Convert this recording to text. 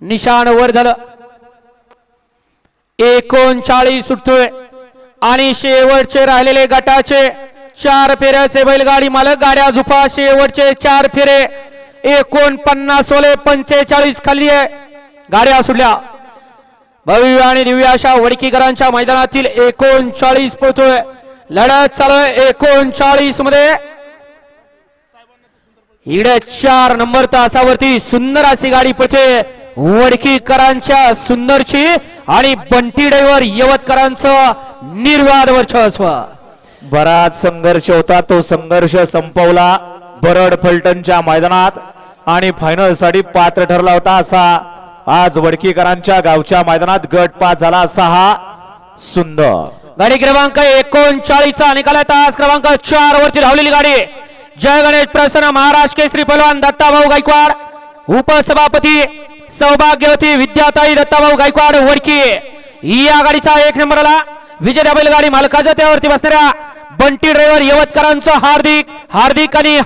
निशाण वर झालं 39 सुटतोय आणि शेवटचे राहिलेले गटाचे 4 फेऱ्याचे बैलगाडी मालक गाड्या झुपा शेवटचे 4 फेरे 49 ओले 45 खाली आहे गाड्या सुटल्या भव्य आणि दिव्य अशा वडकीकरांच्या मैदानातील 39 पोहोचतोय लढत चालू आहे 39 मध्ये इकडे 4 नंबर तासावरती सुंदर अशी गाडी पळते वडकीकरांच्या सुंदरची आणि बंटी ड्रायव्हर यवतकरांचं निर्वाद वर्चस्व बराच संघर्ष होता तो संघर्ष संपवला बरड फलटणच्या मैदानात आणि फायनल साठी पात्र ठरला होता असा आज वडकीकरांच्या गावच्या मैदानात गट पास झाला असा हा सुंदर गाडी क्रमांक 39 चा निकाल तास क्रमांक 4 वरती धावलेली गाडी जय गणेश प्रसन्न महाराष्ट्र केसरी पहलवान दत्ताभाऊ गायकवाड उपसभापती सौभाग्यवती विद्याताई दत्ताभाऊ गायकवाड वडकी या गाडीचा 1 नंबरला विजय बैलगाडी मालकाच्या त्यावरती बसणाऱ्या बंटी ड्रायव्हर यवतकरांचं हार्दिक आणि